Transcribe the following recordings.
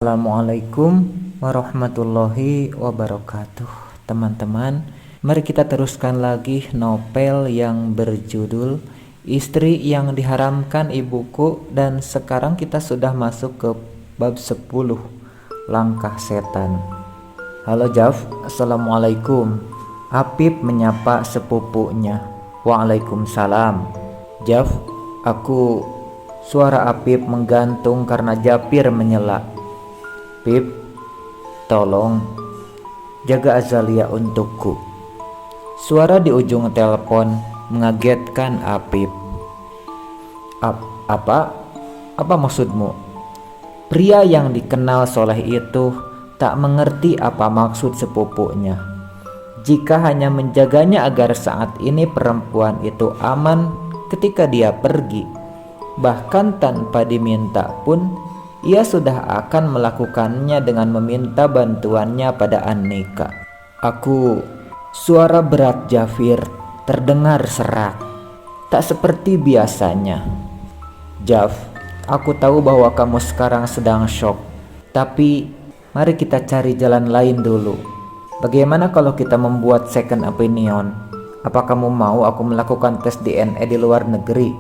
Assalamualaikum warahmatullahi wabarakatuh. Teman-teman, mari kita teruskan lagi novel yang berjudul Istri yang Diharamkan Ibuku, dan sekarang kita sudah masuk ke bab 10, Langkah Setan. Halo Jaf, Assalamualaikum. Apip menyapa sepupunya. Waalaikumsalam. Jaf, Suara Apip menggantung karena Japir menyela. Pip, tolong jaga Azalia untukku. Suara di ujung telepon mengagetkan Apip. Apa maksudmu? Pria yang dikenal soleh itu tak mengerti apa maksud sepupunya. Jika hanya menjaganya agar saat ini perempuan itu aman ketika dia pergi, bahkan tanpa diminta pun, ia sudah akan melakukannya dengan meminta bantuannya pada Annika. Suara berat Jafir terdengar serak, tak seperti biasanya. Jaf, aku tahu bahwa kamu sekarang sedang shock, tapi mari kita cari jalan lain dulu. Bagaimana kalau kita membuat second opinion? Apa kamu mau aku melakukan tes DNA di luar negeri?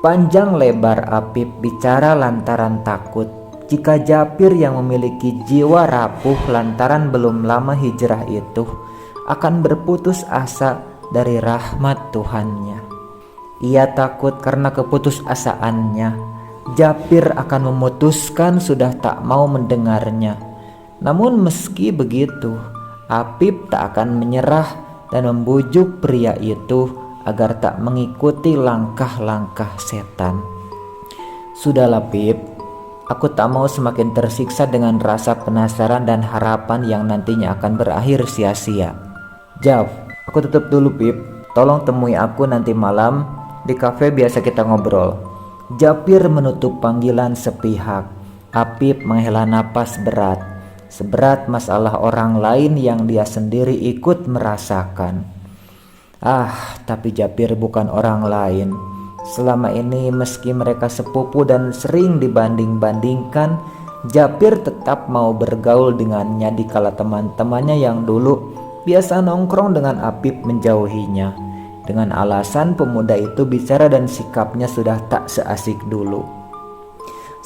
Panjang lebar Apip bicara lantaran takut jika Japir yang memiliki jiwa rapuh lantaran belum lama hijrah itu akan berputus asa dari rahmat Tuhannya. Ia takut karena keputusasaannya Japir akan memutuskan sudah tak mau mendengarnya. Namun meski begitu, Apip tak akan menyerah dan membujuk pria itu agar tak mengikuti langkah-langkah setan. Sudahlah Pip, aku tak mau semakin tersiksa dengan rasa penasaran dan harapan yang nantinya akan berakhir sia-sia. Jaf, aku tutup dulu Pip. Tolong temui aku nanti malam di kafe biasa kita ngobrol. Japir menutup panggilan sepihak. Apip menghela napas berat. Seberat masalah orang lain yang dia sendiri ikut merasakan. Tapi Japir bukan orang lain. Selama ini meski mereka sepupu dan sering dibanding-bandingkan, Japir tetap mau bergaul dengannya dikala teman-temannya yang dulu biasa nongkrong dengan Apip menjauhinya, dengan alasan pemuda itu bicara dan sikapnya sudah tak seasik dulu.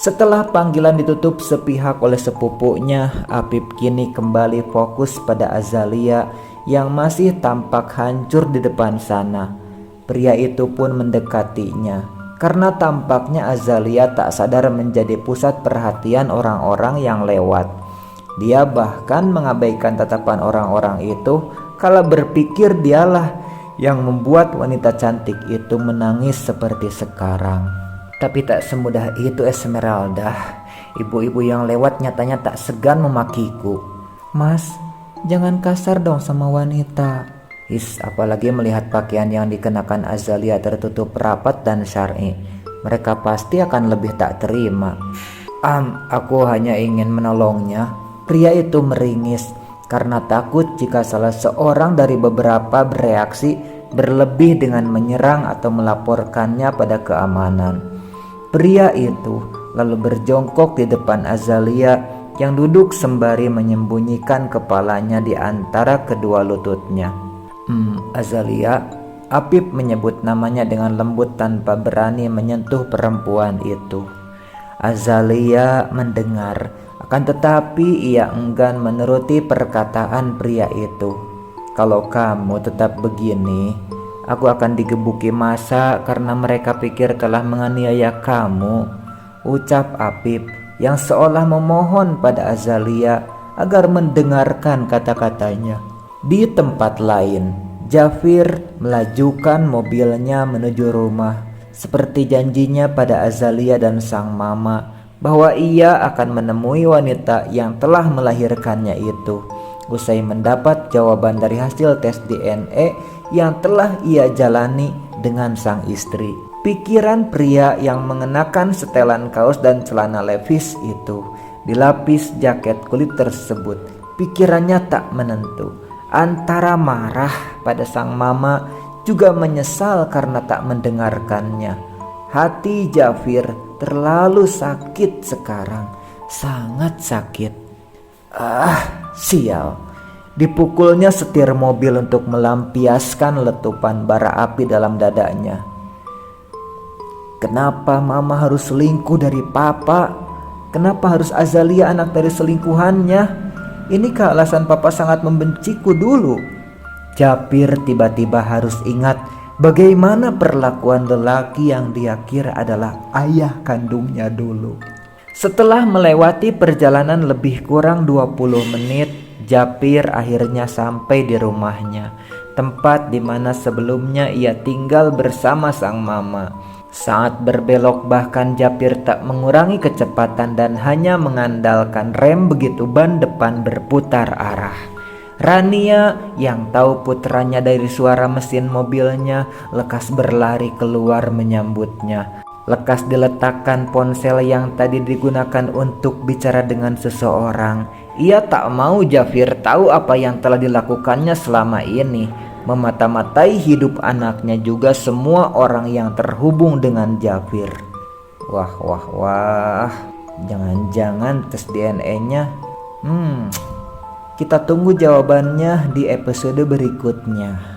Setelah panggilan ditutup sepihak oleh sepupunya, Apip kini kembali fokus pada Azalia yang masih tampak hancur di depan sana. Pria itu pun mendekatinya karena tampaknya Azalia tak sadar menjadi pusat perhatian orang-orang yang lewat. Dia bahkan mengabaikan tatapan orang-orang itu kala berpikir dialah yang membuat wanita cantik itu menangis seperti sekarang. Tapi tak semudah itu Esmeralda. Ibu-ibu yang lewat nyatanya tak segan memakiku. Mas, jangan kasar dong sama wanita. Apalagi melihat pakaian yang dikenakan Azalia tertutup rapat dan syar'i. Mereka pasti akan lebih tak terima. Aku hanya ingin menolongnya. Pria itu meringis karena takut jika salah seorang dari beberapa bereaksi berlebih dengan menyerang atau melaporkannya pada keamanan. Pria itu lalu berjongkok di depan Azalia yang duduk sembari menyembunyikan kepalanya di antara kedua lututnya. Azalia, Apip menyebut namanya dengan lembut tanpa berani menyentuh perempuan itu. Azalia mendengar, akan tetapi ia enggan menuruti perkataan pria itu. Kalau kamu tetap begini, aku akan digebuki massa karena mereka pikir telah menganiaya kamu, ucap Apip yang seolah memohon pada Azalia agar mendengarkan kata-katanya. Di tempat lain, Jafir melajukan mobilnya menuju rumah seperti janjinya pada Azalia dan sang mama bahwa ia akan menemui wanita yang telah melahirkannya itu. Usai mendapat jawaban dari hasil tes DNA yang telah ia jalani dengan sang istri, pikiran pria yang mengenakan setelan kaos dan celana levis itu dilapis jaket kulit tersebut, pikirannya tak menentu. Antara marah pada sang mama juga menyesal karena tak mendengarkannya. Hati Jafir terlalu sakit sekarang. sangat sakit. Sial. Dipukulnya setir mobil untuk melampiaskan letupan bara api dalam dadanya. Kenapa mama harus selingkuh dari papa? Kenapa harus Azalia anak dari selingkuhannya? Inikah alasan papa sangat membenciku dulu? Japir tiba-tiba harus ingat bagaimana perlakuan lelaki yang dia kira adalah ayah kandungnya dulu. Setelah melewati perjalanan lebih kurang 20 menit, Japir akhirnya sampai di rumahnya, tempat di mana sebelumnya ia tinggal bersama sang mama. Saat berbelok bahkan Japir tak mengurangi kecepatan dan hanya mengandalkan rem begitu ban depan berputar arah. Rania yang tahu putranya dari suara mesin mobilnya lekas berlari keluar menyambutnya. Lekas diletakkan ponsel yang tadi digunakan untuk bicara dengan seseorang. Ia tak mau Japir tahu apa yang telah dilakukannya selama ini. Memata-matai hidup anaknya juga semua orang yang terhubung dengan Japir. Wah. Jangan-jangan tes DNA-nya. Kita tunggu jawabannya di episode berikutnya.